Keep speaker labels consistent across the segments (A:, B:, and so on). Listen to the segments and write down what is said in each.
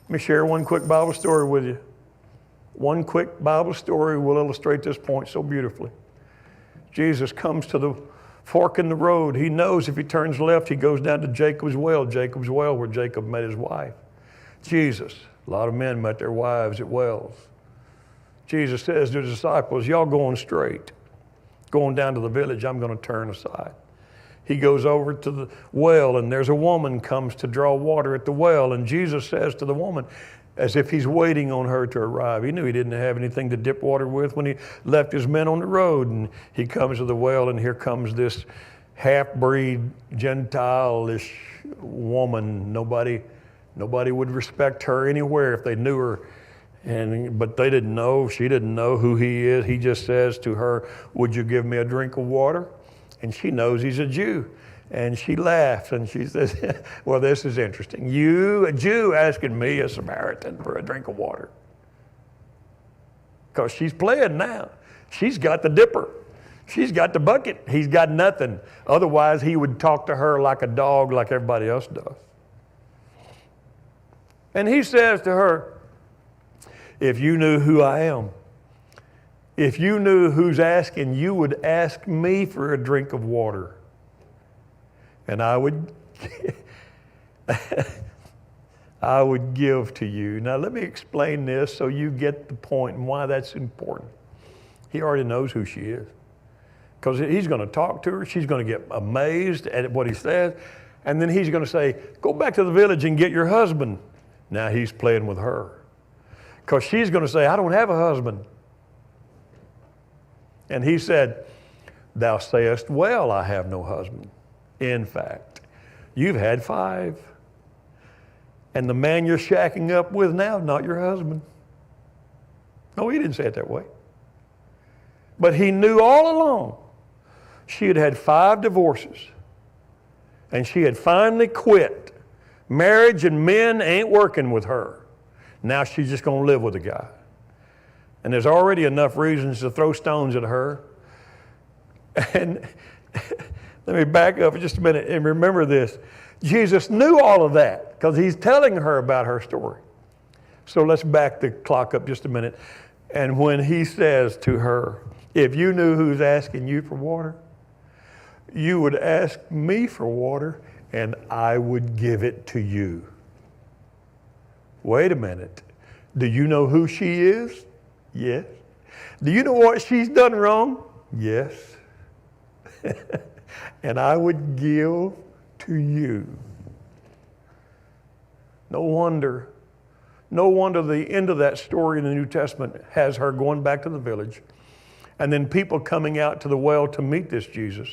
A: Let me share one quick Bible story with you. One quick Bible story will illustrate this point so beautifully. Jesus comes to the fork in the road. He knows if he turns left, he goes down to Jacob's well where Jacob met his wife. Jesus, a lot of men met their wives at wells. Jesus says to his disciples, y'all going straight. Going down to the village, I'm going to turn aside. He goes over to the well, and there's a woman comes to draw water at the well, and Jesus says to the woman, as if he's waiting on her to arrive. He knew he didn't have anything to dip water with when he left his men on the road, and he comes to the well, and here comes this half-breed, Gentile-ish woman. Nobody would respect her anywhere if they knew her. But they didn't know, she didn't know who he is. He just says to her, would you give me a drink of water? And she knows he's a Jew. And she laughs and she says, well, this is interesting. You, a Jew, asking me, a Samaritan, for a drink of water. Because she's playing now. She's got the dipper. She's got the bucket. He's got nothing. Otherwise, he would talk to her like a dog, like everybody else does. And he says to her, if you knew who I am, if you knew who's asking, you would ask me for a drink of water. And I would give to you. Now let me explain this so you get the point and why that's important. He already knows who she is. Because he's going to talk to her. She's going to get amazed at what he says. And then he's going to say, go back to the village and get your husband. Now he's playing with her. Because she's going to say, I don't have a husband. And he said, thou sayest well, I have no husband. In fact, you've had 5. And the man you're shacking up with now, not your husband. No, he didn't say it that way. But he knew all along she had had 5 divorces. And she had finally quit. Marriage and men ain't working with her. Now she's just going to live with a guy. And there's already enough reasons to throw stones at her. And let me back up for just a minute and remember this. Jesus knew all of that because he's telling her about her story. So let's back the clock up just a minute. And when he says to her, if you knew who's asking you for water, you would ask me for water and I would give it to you. Wait a minute. Do you know who she is? Yes. Do you know what she's done wrong? Yes. And I would give to you. No wonder the end of that story in the New Testament has her going back to the village and then people coming out to the well to meet this Jesus.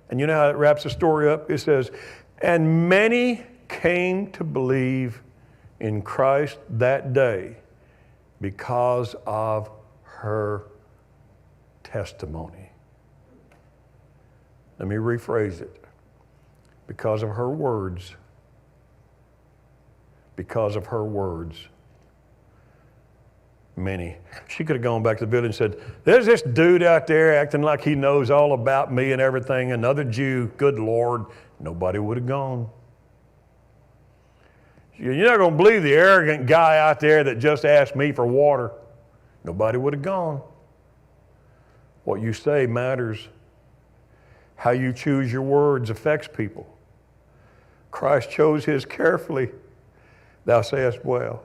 A: And you know how it wraps the story up? It says, and many came to believe in Christ that day because of her testimony. Let me rephrase it. Because of her words. Because of her words. Many. She could have gone back to the village and said, there's this dude out there acting like he knows all about me and everything, another Jew, good Lord. Nobody would have gone. You're not going to believe the arrogant guy out there that just asked me for water. Nobody would have gone. What you say matters. How you choose your words affects people. Christ chose his carefully. Thou sayest well.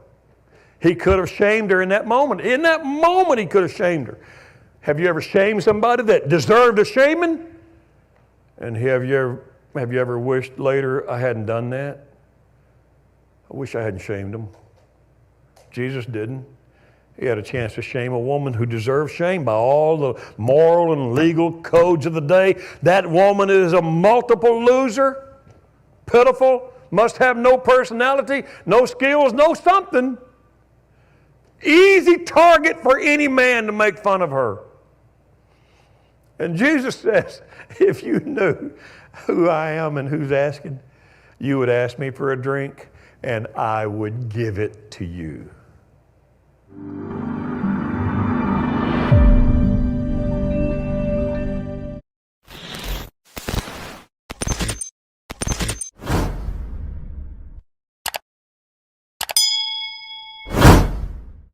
A: He could have shamed her in that moment. In that moment, he could have shamed her. Have you ever shamed somebody that deserved a shaming? And have you ever wished later I hadn't done that? I wish I hadn't shamed him. Jesus didn't. He had a chance to shame a woman who deserved shame by all the moral and legal codes of the day. That woman is a multiple loser, pitiful, must have no personality, no skills, no something. Easy target for any man to make fun of her. And Jesus says, if you knew who I am and who's asking, you would ask me for a drink and I would give it to you.